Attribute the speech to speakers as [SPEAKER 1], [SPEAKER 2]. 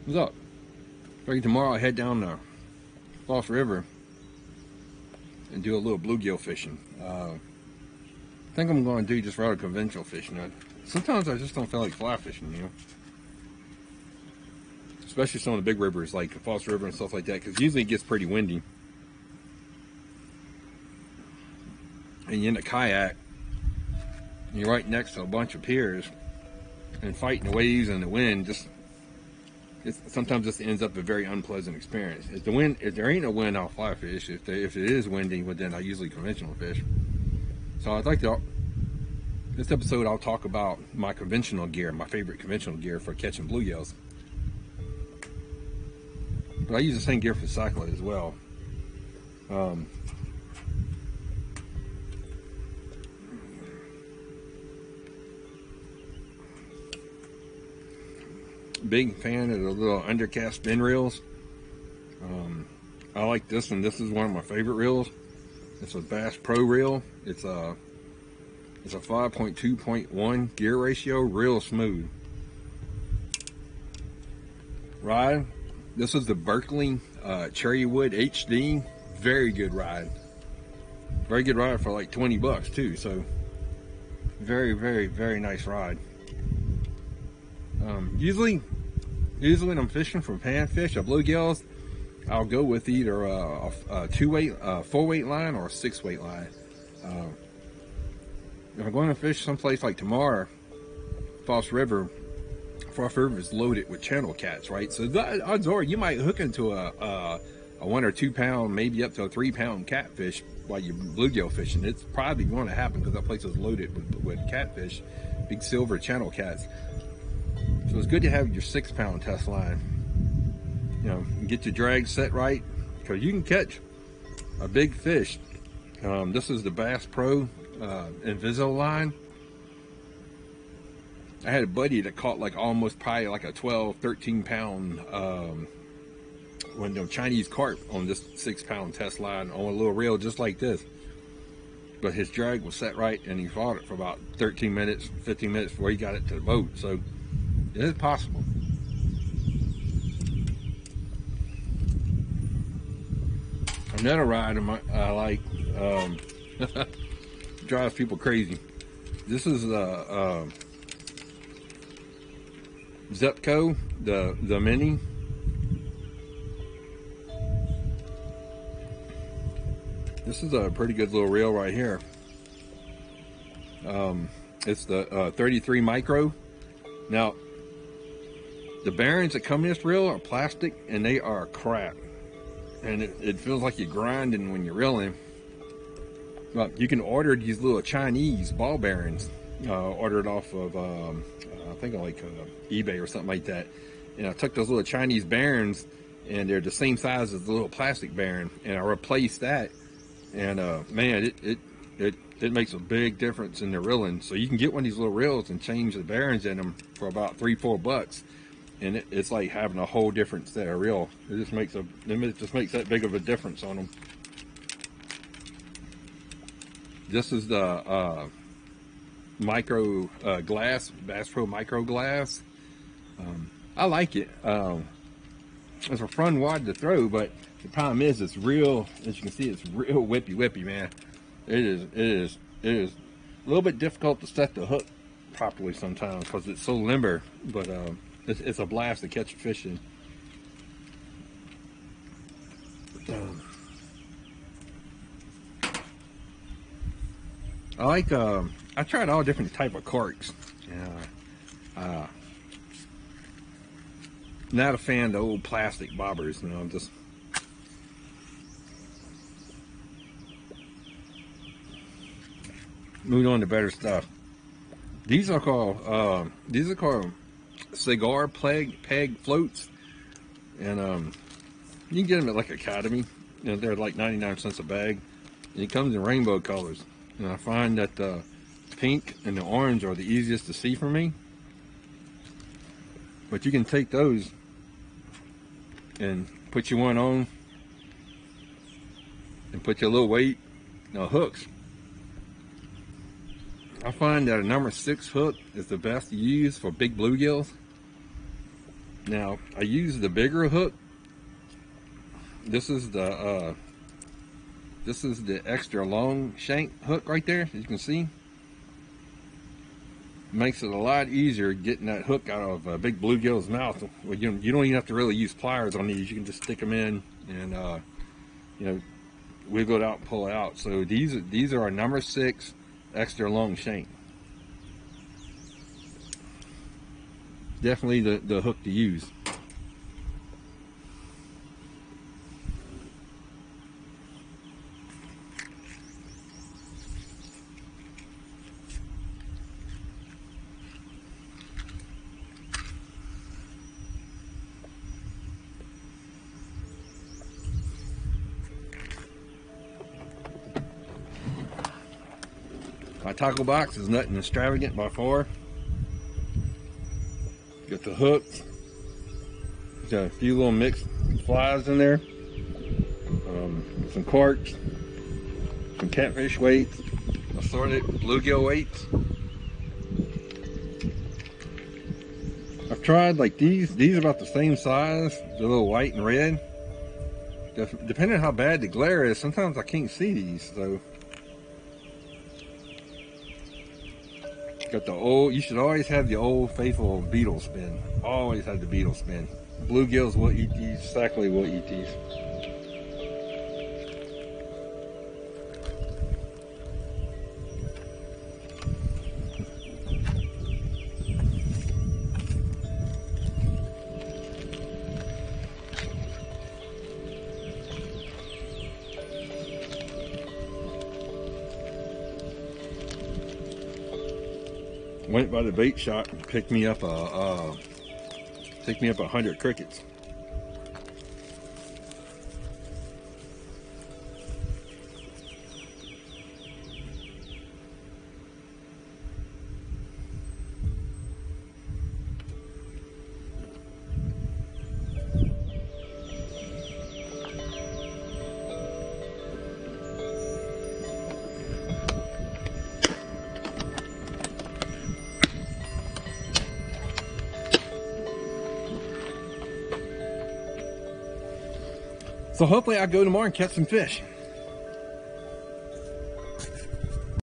[SPEAKER 1] What's up? Maybe tomorrow I head down the False River and do a little bluegill fishing. I think I'm going to do just rather conventional fishing. Sometimes I just don't feel like fly fishing, you know. Especially some of the big rivers like the False River and stuff like that, because usually it gets pretty windy. And you're in a kayak, and you're right next to a bunch of piers, and fighting the waves and the wind sometimes just ends up a very unpleasant experience. If there ain't no wind, I'll fly fish. If it is windy, well, then I usually conventional fish. So I'd like to, this episode I'll talk about my conventional gear, my favorite conventional gear for catching bluegills. But I use the same gear for cycling as well. Big fan of the little undercast spin reels. I like this one. This is one of my favorite reels. It's a Bass Pro reel. It's a 5.2.1 gear ratio, real smooth. Ride. This is the Berkley Cherrywood HD. Very good ride. Very good ride for like 20 bucks too. So very, very, very nice ride. Usually when I'm fishing for panfish or bluegills, I'll go with either a 4-weight line or a 6-weight line. If I'm going to fish someplace like tomorrow, False River is loaded with channel cats, right? So the odds are you might hook into a 1 or 2 pound, maybe up to a 3 pound catfish while you're bluegill fishing. It's probably going to happen because that place is loaded with catfish, big silver channel cats. So it's good to have your 6 pound test line. You know, get your drag set right, because you can catch a big fish. This is the Bass Pro Inviso line. I had a buddy that caught like almost probably like a 12, 13 pound Chinese carp on this 6 pound test line on a little reel just like this. But his drag was set right and he fought it for about 13 minutes, 15 minutes before he got it to the boat. So it is possible. Another ride I like drives people crazy. This is Zepco, the Mini. This is a pretty good little reel right here. It's the 33 micro. Now, the bearings that come in this reel are plastic and they are crap. And it feels like you're grinding when you're reeling. But you can order these little Chinese ball bearings, ordered off of, I think like eBay or something like that. And I took those little Chinese bearings and they're the same size as the little plastic bearing. And I replaced that. And man, it makes a big difference in the reeling. So you can get one of these little reels and change the bearings in them for about $3-4 bucks. And it's like having a whole different set of reel. It just makes that big of a difference on them. This is the micro glass, Bass Pro micro glass. I like it. It's a fun rod to throw, but the problem is it's real. As you can see, it's real whippy, man. It is a little bit difficult to set the hook properly sometimes because it's so limber. But it's a blast to catch fish in. I like, I tried all different type of corks. Not a fan of the old plastic bobbers, you know, just moving on to better stuff. These are called cigar peg floats, and you can get them at like Academy. You know, they're like 99 cents a bag, and it comes in rainbow colors. And I find that the pink and the orange are the easiest to see for me. But you can take those and put your one on and put your little weight, hooks. I find that a number 6 hook is the best to use for big bluegills. Now I use the bigger hook. This is the extra long shank hook right there, as you can see. Makes it a lot easier getting that hook out of a big bluegill's mouth. Well, you don't even have to really use pliers on these. You can just stick them in and you know, wiggle it out and pull it out. So these are our number 6 extra long shank. Definitely the hook to use. My tackle box is nothing extravagant by far. Got the hook, got a few little mixed flies in there, some corks, some catfish weights, assorted bluegill weights. I've tried like these are about the same size, the little white and red. Depending on how bad the glare is, sometimes I can't see these, so. Got the old, you should always have the old faithful beetle spin. Always have the beetle spin. Bluegills will eat these, exactly will eat these. Went by the bait shop and picked me up 100 crickets. So hopefully I'll go tomorrow and catch some fish.